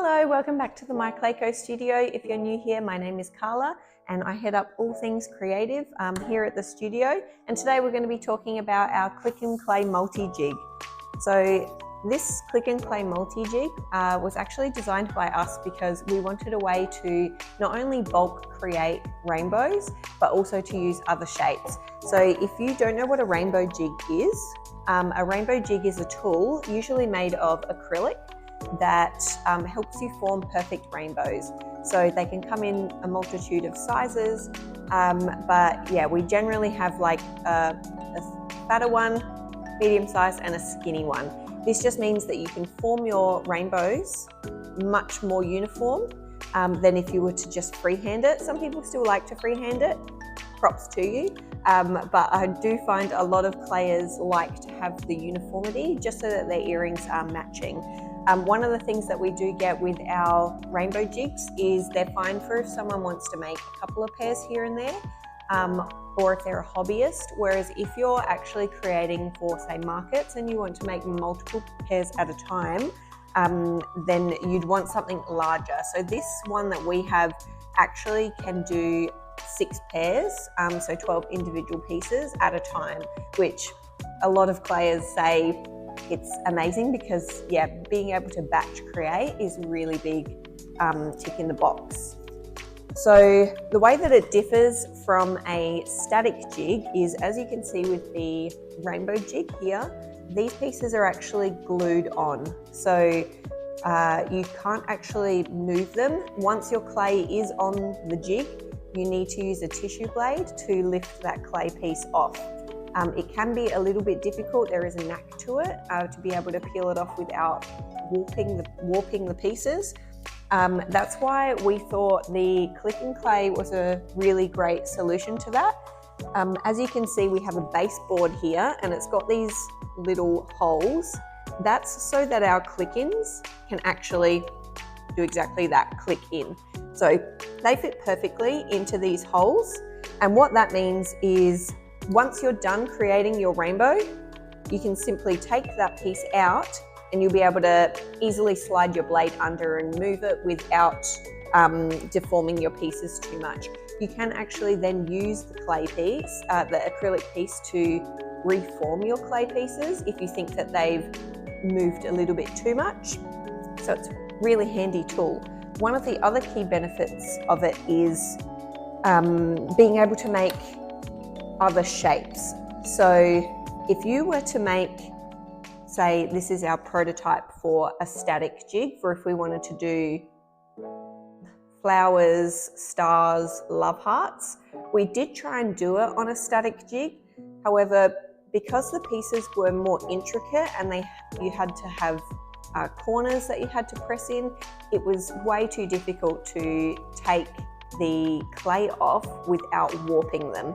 Hello, welcome back to the MyClayCo studio. If you're new here, my name is Carla and I head up all things creative here at the studio. And today we're going to be talking about our Click and Clay Multi Jig. So this Click and Clay Multi Jig was actually designed by us because we wanted a way to not only bulk create rainbows, but also to use other shapes. So if you don't know what a rainbow jig is, a rainbow jig is a tool usually made of acrylic that helps you form perfect rainbows. So they can come in a multitude of sizes, but yeah, we generally have like a fatter one, medium size, and a skinny one. This just means that you can form your rainbows much more uniform than if you were to just freehand it. Some people still like to freehand it, props to you, but I do find a lot of clayers like to have the uniformity just so that their earrings are matching. One of the things that we do get with our rainbow jigs is they're fine for if someone wants to make a couple of pairs here and there, or if they're a hobbyist, whereas if you're actually creating for, say, markets and you want to make multiple pairs at a time, then you'd want something larger. So this one that we have actually can do 6 pairs, so 12 individual pieces at a time, which a lot of clayers say it's amazing because, yeah, being able to batch create is really big tick in the box. So the way that it differs from a static jig is, as you can see with the rainbow jig here, these pieces are actually glued on. So you can't actually move them. Once your clay is on the jig, you need to use a tissue blade to lift that clay piece off. It can be a little bit difficult. There is a knack to it to be able to peel it off without warping the pieces. That's why we thought the Click and Clay was a really great solution to that. As you can see, we have a baseboard here and it's got these little holes. That's so that our click-ins can actually do exactly that, click in. So they fit perfectly into these holes. And what that means is once you're done creating your rainbow, you can simply take that piece out and you'll be able to easily slide your blade under and move it without deforming your pieces too much. You can actually then use the clay piece, the acrylic piece, to reform your clay pieces if you think that they've moved a little bit too much. So it's a really handy tool. One of the other key benefits of it is being able to make other shapes. So if you were to make, say, this is our prototype for a static jig, for if we wanted to do flowers, stars, love hearts, we did try and do it on a static jig. However, because the pieces were more intricate and you had to have corners that you had to press in, it was way too difficult to take the clay off without warping them.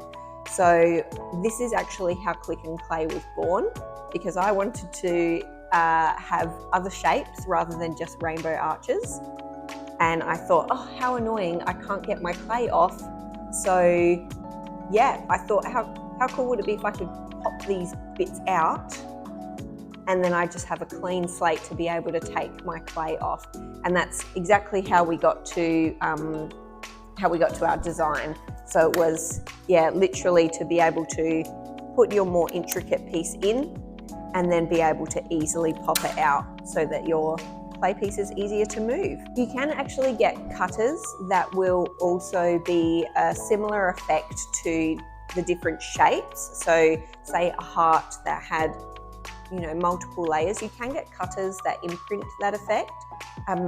So this is actually how Click and Clay was born, because I wanted to have other shapes rather than just rainbow arches. And I thought, oh, how annoying, I can't get my clay off. So yeah, I thought, how cool would it be if I could pop these bits out and then I just have a clean slate to be able to take my clay off. And that's exactly how we got to our design. So it was, yeah, literally to be able to put your more intricate piece in and then be able to easily pop it out so that your clay piece is easier to move. You can actually get cutters that will also be a similar effect to the different shapes. So say a heart that had, multiple layers, you can get cutters that imprint that effect.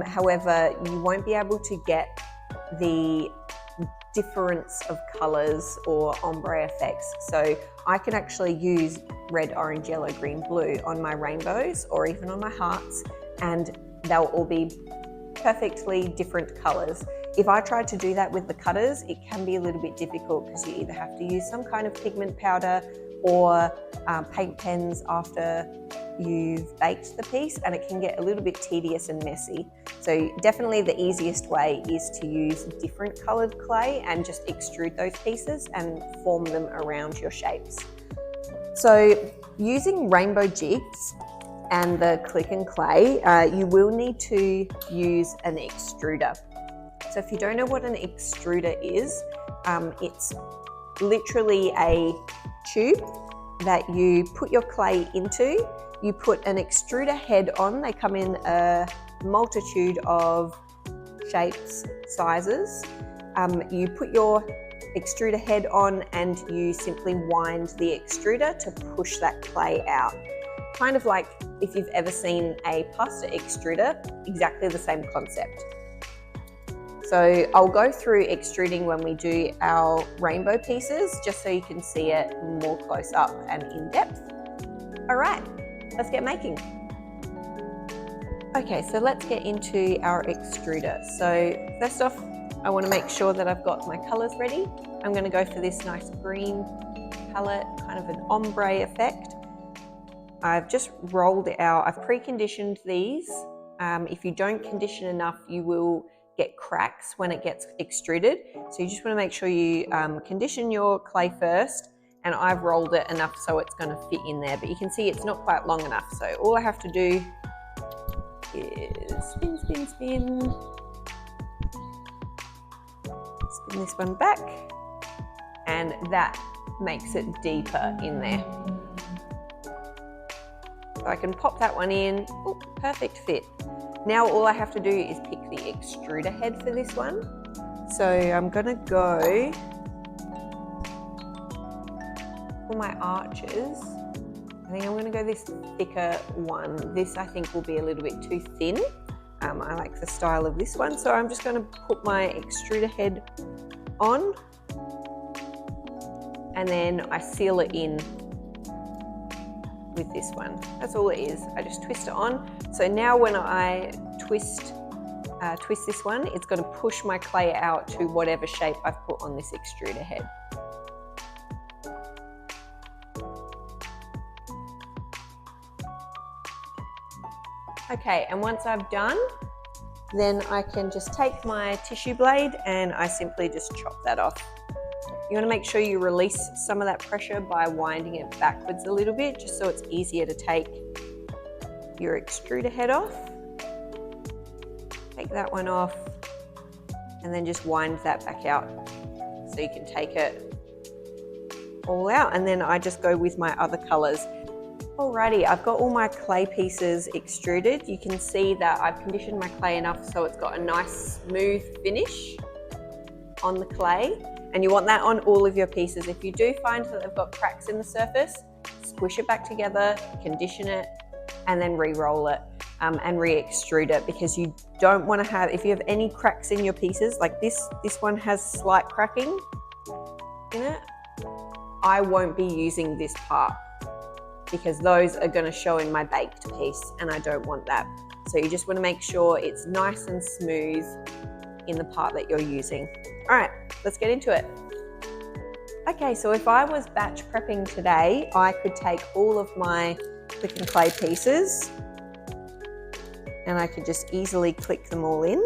However, you won't be able to get the difference of colors or ombre effects. So I can actually use red, orange, yellow, green, blue on my rainbows or even on my hearts, and they'll all be perfectly different colors. If I tried to do that with the cutters, it can be a little bit difficult because you either have to use some kind of pigment powder or paint pens after you've baked the piece, and it can get a little bit tedious and messy. So definitely the easiest way is to use different colored clay and just extrude those pieces and form them around your shapes. So using rainbow jigs, and the Click and Clay, you will need to use an extruder. So if you don't know what an extruder is, it's literally a tube that you put your clay into. You put an extruder head on. They come in a multitude of shapes, sizes. You put your extruder head on and you simply wind the extruder to push that clay out. Kind of like if you've ever seen a pasta extruder, exactly the same concept. So I'll go through extruding when we do our rainbow pieces, just so you can see it more close up and in depth. All right, let's get making. Okay, so let's get into our extruder. So first off, I want to make sure that I've got my colors ready. I'm going to go for this nice green palette, kind of an ombre effect. I've just rolled it out. I've pre-conditioned these. If you don't condition enough, you will get cracks when it gets extruded. So you just want to make sure you condition your clay first, and I've rolled it enough so it's going to fit in there, but you can see it's not quite long enough. So all I have to do is spin, spin, spin. Spin this one back, and that makes it deeper in there. So I can pop that one in. Ooh, perfect fit. Now all I have to do is pick the extruder head for this one. So I'm gonna go for my arches. I think I'm gonna go this thicker one. This I think will be a little bit too thin. I like the style of this one. So I'm just gonna put my extruder head on, and then I seal it in with this one. That's all it is. I just twist it on. So now when I twist this one, it's going to push my clay out to whatever shape I've put on this extruder head. Okay, and once I've done, then I can just take my tissue blade and I simply just chop that off. You want to make sure you release some of that pressure by winding it backwards a little bit, just so it's easier to take your extruder head off. Take that one off and then just wind that back out so you can take it all out. And then I just go with my other colors. Alrighty, I've got all my clay pieces extruded. You can see that I've conditioned my clay enough so it's got a nice smooth finish on the clay. And you want that on all of your pieces. If you do find that they've got cracks in the surface, squish it back together, condition it, and then re-roll it and re-extrude it, because you don't want to have, if you have any cracks in your pieces, like this one has slight cracking in it, I won't be using this part because those are going to show in my baked piece and I don't want that. So you just want to make sure it's nice and smooth in the part that you're using. All right, let's get into it. Okay, so if I was batch prepping today, I could take all of my Click and Clay pieces and I could just easily click them all in.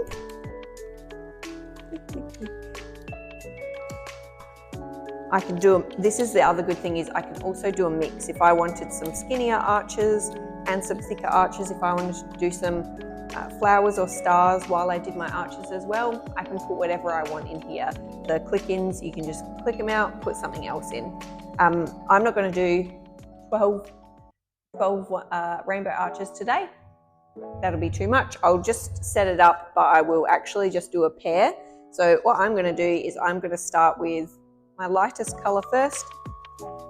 I can do, this is the other good thing, is I can also do a mix. If I wanted some skinnier arches and some thicker arches, if I wanted to do some flowers or stars while I did my arches as well, I can put whatever I want in here. The click-ins, you can just click them out, put something else in. I'm not going to do 12 rainbow arches today. That'll be too much. I'll just set it up, but I will actually just do a pair. So what I'm going to do is I'm going to start with my lightest color first,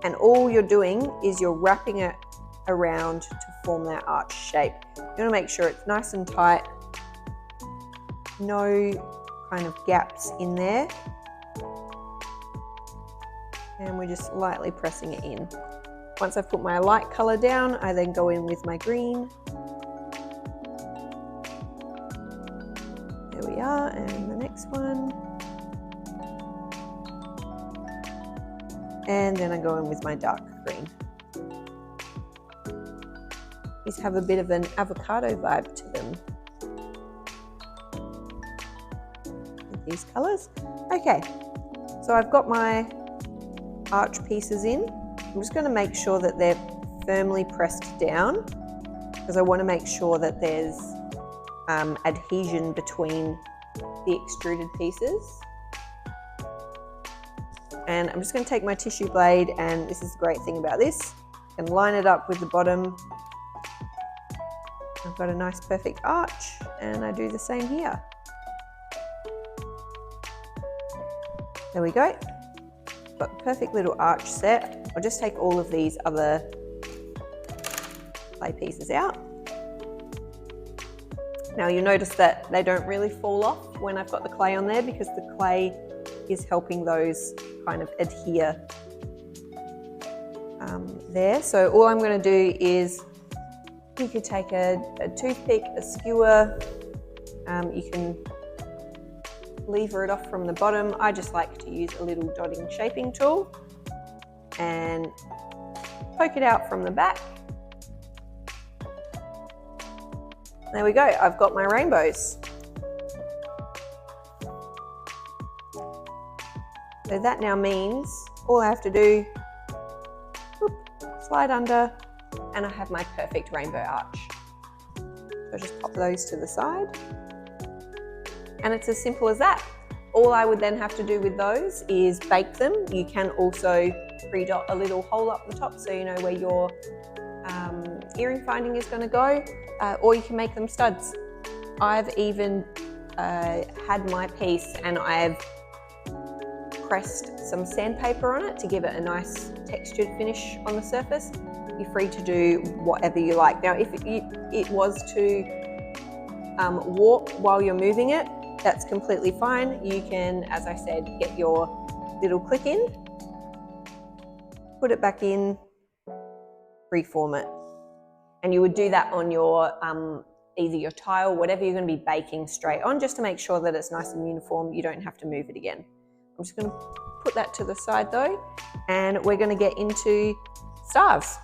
and all you're doing is you're wrapping it around to form that arch shape. You want to make sure it's nice and tight, no kind of gaps in there, and we're just lightly pressing it in. Once I've put my light color down, I then go in with my green. There we are, and the next one. And then I go in with my dark green. These have a bit of an avocado vibe to them with these colors. Okay, so I've got my arch pieces in. I'm just going to make sure that they're firmly pressed down because I want to make sure that there's adhesion between the extruded pieces. And I'm just going to take my tissue blade, and this is the great thing about this, I can line it up with the bottom. I've got a nice perfect arch, and I do the same here. There we go. Got the perfect little arch set. I'll just take all of these other clay pieces out. Now you'll notice that they don't really fall off when I've got the clay on there, because the clay is helping those kind of adhere there. So all I'm going to do is, you could take a toothpick, a skewer, you can lever it off from the bottom. I just like to use a little dotting shaping tool and poke it out from the back. There we go, I've got my rainbows. So that now means all I have to do, slide under, and I have my perfect rainbow arch. So I just pop those to the side. And it's as simple as that. All I would then have to do with those is bake them. You can also pre-dot a little hole up the top so you know where your earring finding is going to go, or you can make them studs. I've even had my piece and I've pressed some sandpaper on it to give it a nice textured finish on the surface. You're free to do whatever you like. Now if it was to warp while you're moving it, that's completely fine. You can, as I said, get your little click in, put it back in, reform it. And you would do that on your either your tile, whatever you're going to be baking straight on, just to make sure that it's nice and uniform. You don't have to move it again. I'm just going to put that to the side though, and we're going to get into stars.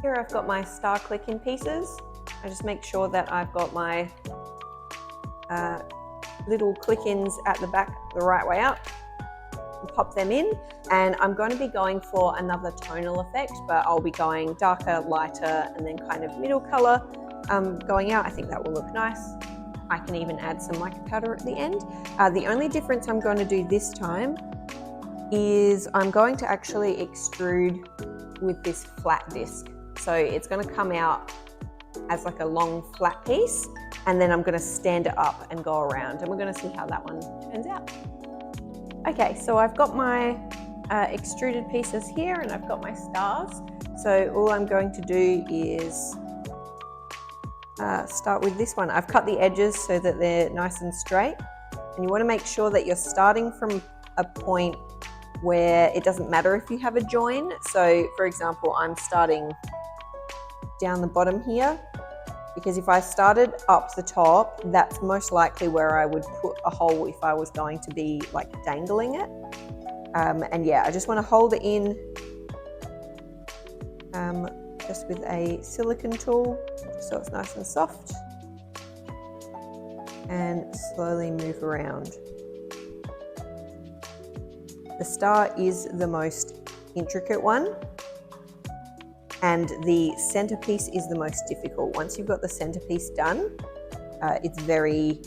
Here I've got my star click-in pieces. I just make sure that I've got my little click-ins at the back the right way up, and pop them in. And I'm going to be going for another tonal effect, but I'll be going darker, lighter, and then kind of middle color going out. I think that will look nice. I can even add some mica powder at the end. The only difference I'm going to do this time is I'm going to actually extrude with this flat disc. So it's going to come out as like a long flat piece, and then I'm going to stand it up and go around, and we're going to see how that one turns out. Okay, so I've got my extruded pieces here, and I've got my stars. So all I'm going to do is start with this one. I've cut the edges so that they're nice and straight, and you want to make sure that you're starting from a point where it doesn't matter if you have a join. So for example, I'm starting down the bottom here, because if I started up the top, that's most likely where I would put a hole if I was going to be like dangling it. And yeah, I just want to hold it in just with a silicone tool, so it's nice and soft, and slowly move around. The star is the most intricate one, and the centerpiece is the most difficult. Once you've got the centerpiece done, it's very,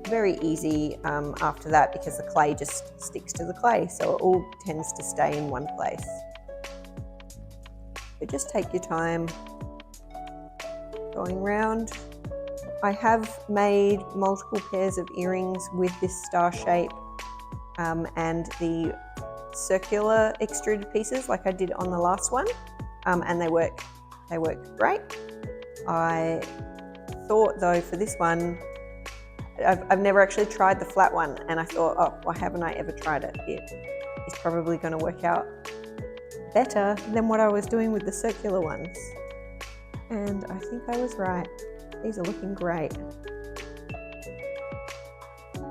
very easy after that, because the clay just sticks to the clay, so it all tends to stay in one place. But just take your time going round. I have made multiple pairs of earrings with this star shape and the circular extruded pieces like I did on the last one, and they work great. I thought though for this one, I've never actually tried the flat one, and I thought, oh, why haven't I ever tried it? It is probably going to work out better than what I was doing with the circular ones. And I think I was right. These are looking great.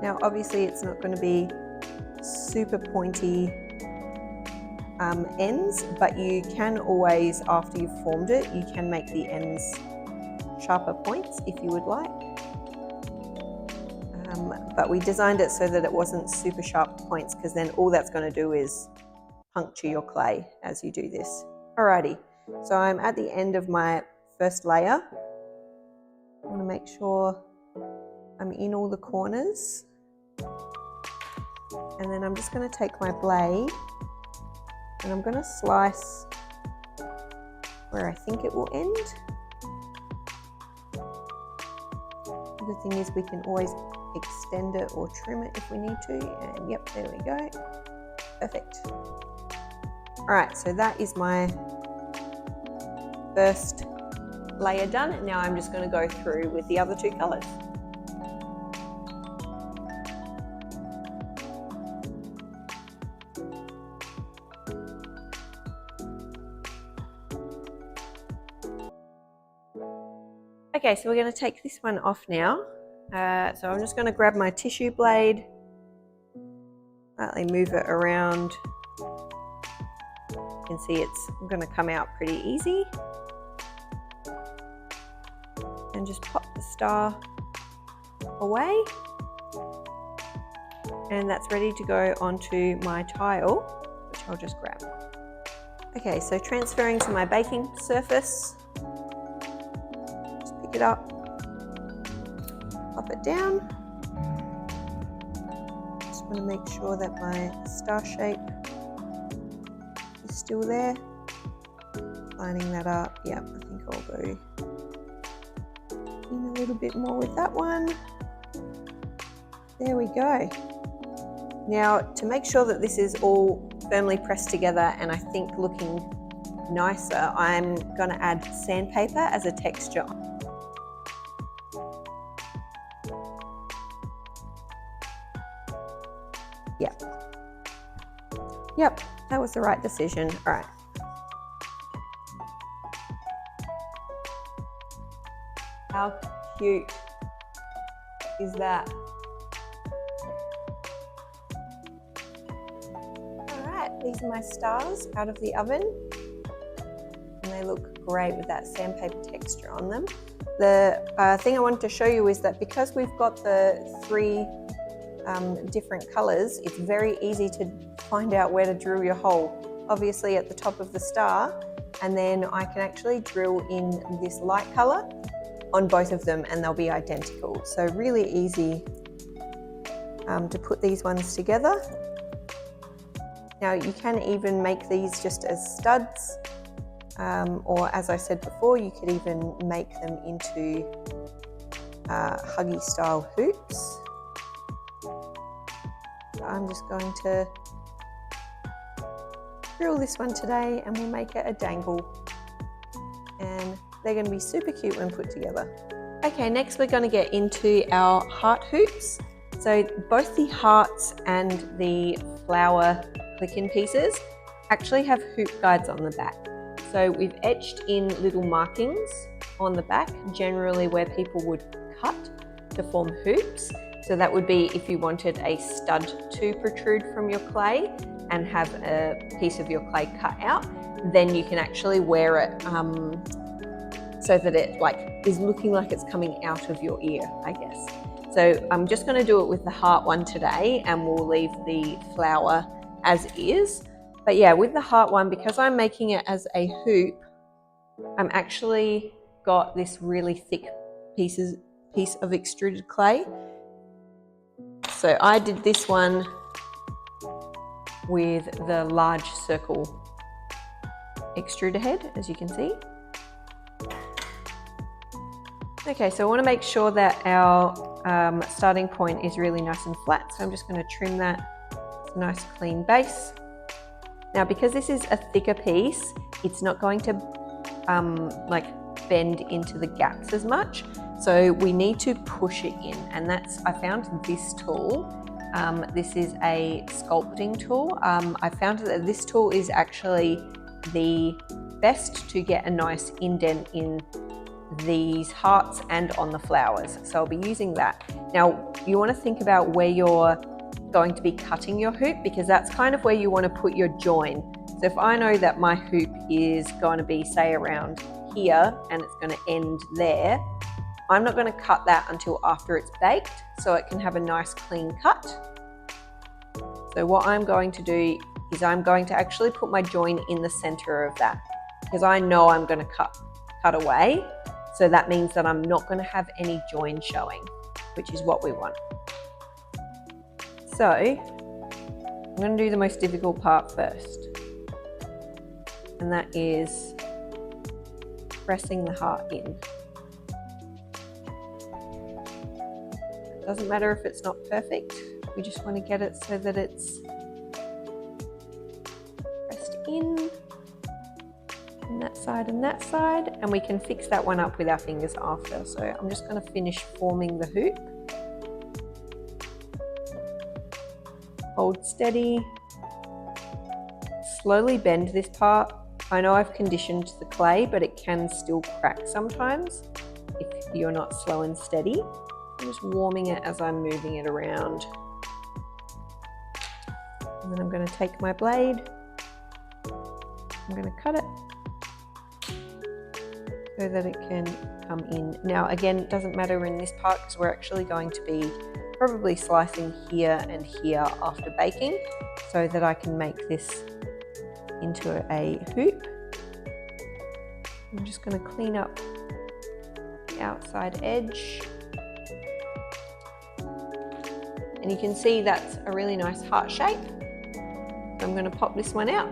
Now obviously it's not going to be super pointy ends, but you can always, after you've formed it, you can make the ends sharper points if you would like. But we designed it so that it wasn't super sharp points, because then all that's going to do is puncture your clay as you do this. Alrighty, so I'm at the end of my first layer. I want to make sure I'm in all the corners. And then I'm just going to take my blade and I'm going to slice where I think it will end. The thing is, we can always extend it or trim it if we need to. And yep, there we go. Perfect. All right, so that is my first layer done. And now I'm just going to go through with the other two colors. Okay, so we're going to take this one off now. So I'm just going to grab my tissue blade, slightly move it around. You can see it's going to come out pretty easy. And just pop the star away. And that's ready to go onto my tile, which I'll just grab. Okay, so transferring to my baking surface. Pick it up, pop it down. Just want to make sure that my star shape is still there. Lining that up. Yep, I think I'll go in a little bit more with that one. There we go. Now, to make sure that this is all firmly pressed together and I think looking nicer, I'm going to add sandpaper as a texture. Yep, that was the right decision. All right. How cute is that? All right, these are my stars out of the oven. And they look great with that sandpaper texture on them. The thing I wanted to show you is that because we've got the three different colors, it's very easy to find out where to drill your hole. Obviously at the top of the star, and then I can actually drill in this light color on both of them and they'll be identical. So really easy to put these ones together. Now you can even make these just as studs, or as I said before, you could even make them into huggy style hoops. So I'm just going to drill this one today and we'll make it a dangle. And they're going to be super cute when put together. Okay, next we're going to get into our heart hoops. So both the hearts and the flower click-in pieces actually have hoop guides on the back. So we've etched in little markings on the back, generally where people would cut to form hoops. So that would be if you wanted a stud to protrude from your clay and have a piece of your clay cut out, then you can actually wear it so that it is looking like it's coming out of your ear, I guess. So I'm just going to do it with the heart one today and we'll leave the flower as is. But yeah, with the heart one, because I'm making it as a hoop, I'm actually got this really thick piece of extruded clay. So I did this one with the large circle extruder head, as you can see. Okay, so I want to make sure that our starting point is really nice and flat. So I'm just going to trim that. It's a nice clean base. Now, because this is a thicker piece, it's not going to bend into the gaps as much. So we need to push it in, and I found this tool. This is a sculpting tool. I found that this tool is actually the best to get a nice indent in these hearts and on the flowers. So I'll be using that. Now, you want to think about where you're going to be cutting your hoop, because that's kind of where you want to put your join. So if I know that my hoop is going to be, say, around here and it's going to end there, I'm not going to cut that until after it's baked, so it can have a nice clean cut. So what I'm going to do is I'm going to actually put my join in the center of that, because I know I'm going to cut cut away. So that means that I'm not going to have any join showing, which is what we want. So I'm going to do the most difficult part first, and that is pressing the heart in. It doesn't matter if it's not perfect, we just want to get it so that it's pressed in that side, and we can fix that one up with our fingers after. So I'm just going to finish forming the hoop. Hold steady, slowly bend this part. I know I've conditioned the clay, but it can still crack sometimes if you're not slow and steady. I'm just warming it as I'm moving it around. And then I'm going to take my blade, I'm going to cut it so that it can come in. Now again, it doesn't matter in this part because we're actually going to be probably slicing here and here after baking so that I can make this into a hoop. I'm just going to clean up the outside edge. And you can see that's a really nice heart shape. So I'm going to pop this one out.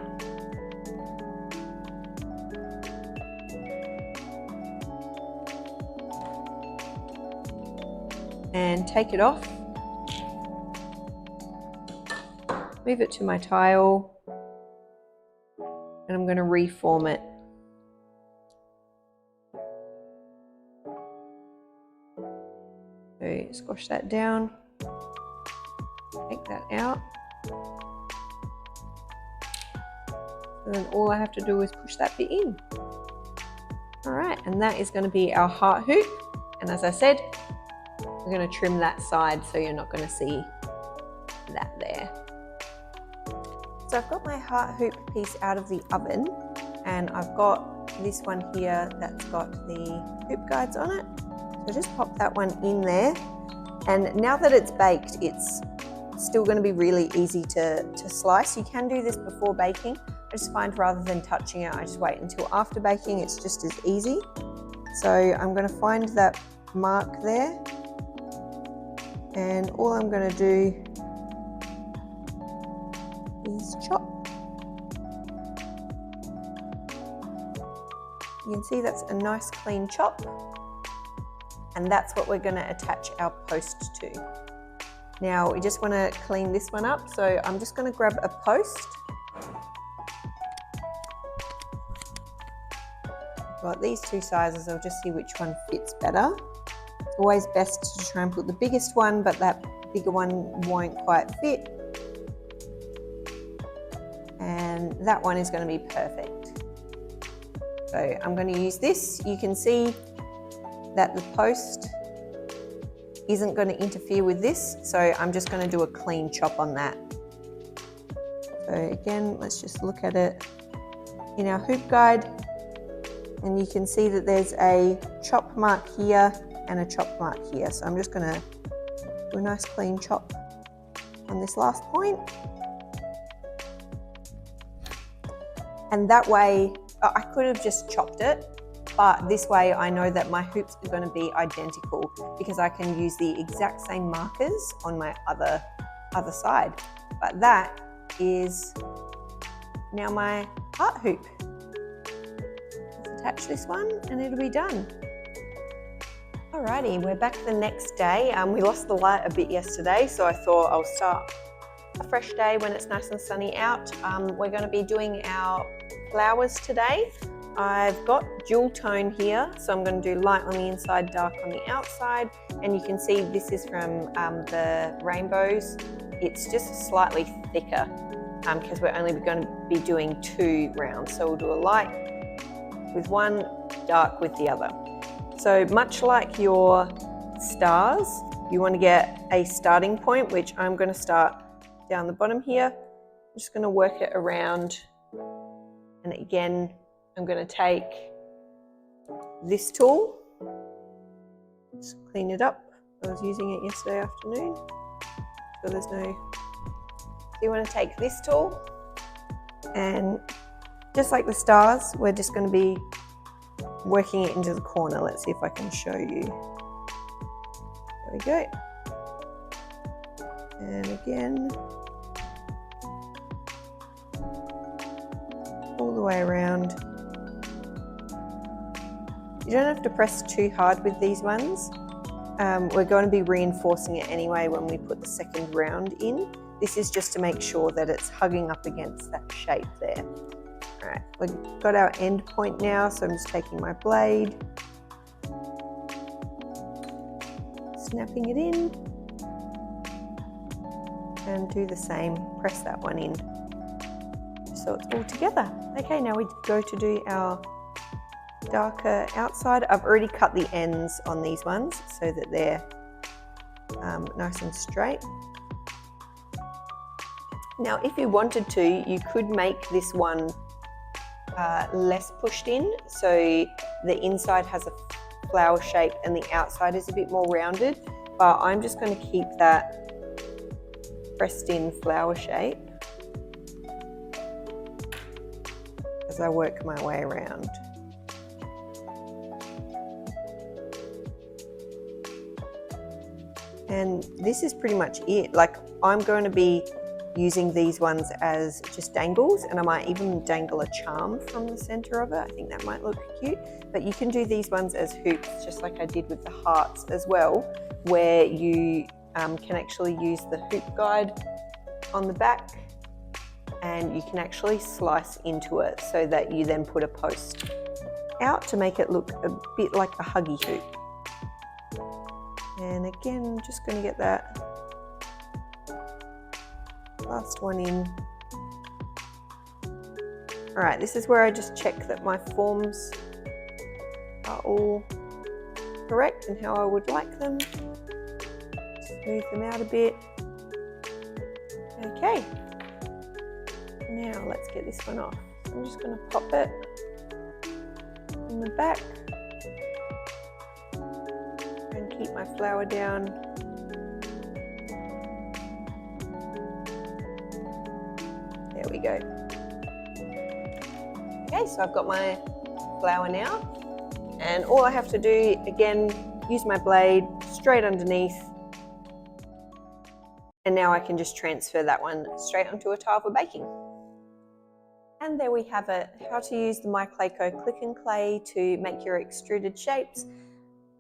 And take it off. Move it to my tile. And I'm going to reform it. So squash that down. Take that out. And then all I have to do is push that bit in. All right, and that is going to be our heart hoop. And as I said, we're going to trim that side so you're not going to see that there. So I've got my heart hoop piece out of the oven, and I've got this one here that's got the hoop guides on it. So just pop that one in there. And now that it's baked, it's still going to be really easy to slice. You can do this before baking. I just find rather than touching it, I just wait until after baking. It's just as easy. So I'm going to find that mark there. And all I'm going to do is chop. You can see that's a nice clean chop. And that's what we're going to attach our post to. Now we just want to clean this one up. So I'm just going to grab a post. I've got these two sizes. I'll just see which one fits better. It's always best to try and put the biggest one, but that bigger one won't quite fit. And that one is going to be perfect. So I'm going to use this. You can see that the post isn't going to interfere with this. So I'm just going to do a clean chop on that. So again, let's just look at it in our hoop guide. And you can see that there's a chop mark here and a chop mark here. So I'm just going to do a nice clean chop on this last point. And that way, I could have just chopped it, but this way I know that my hoops are going to be identical because I can use the exact same markers on my other side. But that is now my heart hoop. Let's attach this one and it'll be done. Alrighty, we're back the next day. We lost the light a bit yesterday, so I thought I'll start a fresh day when it's nice and sunny out. We're going to be doing our flowers today. I've got dual tone here, so I'm going to do light on the inside, dark on the outside. And you can see this is from the rainbows. It's just slightly thicker because we're only going to be doing 2 rounds. So we'll do a light with one, dark with the other. So much like your stars, you want to get a starting point, which I'm going to start down the bottom here. I'm just going to work it around. And again, I'm going to take this tool, just clean it up. I was using it yesterday afternoon, so there's no... So you want to take this tool, and just like the stars, we're just going to be working it into the corner. Let's see if I can show you. There we go. And again, all the way around. You don't have to press too hard with these ones. We're going to be reinforcing it anyway when we put the second round in. This is just to make sure that it's hugging up against that shape there. All right, we've got our end point now, so I'm just taking my blade, snapping it in, and do the same, press that one in, so it's all together. Okay, now we go to do our darker outside. I've already cut the ends on these ones so that they're nice and straight. Now, if you wanted to, you could make this one less pushed in, so the inside has a flower shape and the outside is a bit more rounded, but I'm just going to keep that pressed in flower shape as I work my way around. And this is pretty much it. Like, I'm going to be using these ones as just dangles, and I might even dangle a charm from the center of it. I think that might look cute, but you can do these ones as hoops, just like I did with the hearts as well, where you can actually use the hoop guide on the back, and you can actually slice into it so that you then put a post out to make it look a bit like a huggy hoop. And again, I'm just going to get that last one in. All right, this is where I just check that my forms are all correct and how I would like them. Smooth them out a bit. Okay, now let's get this one off. So I'm just going to pop it in the back and keep my flower down. There we go. Okay, so I've got my flower now, and all I have to do, again, use my blade straight underneath, and now I can just transfer that one straight onto a tile for baking. And there we have it, how to use the MyClayCo Click and Clay to make your extruded shapes.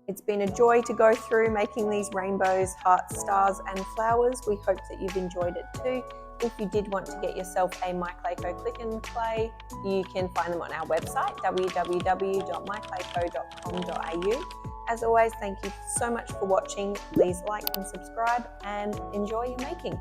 It's been a joy to go through making these rainbows, hearts, stars and flowers. We hope that you've enjoyed it too. If you did want to get yourself a MyClayCo Click and Clay, you can find them on our website, www.myclayco.com.au. As always, thank you so much for watching. Please like and subscribe and enjoy your making.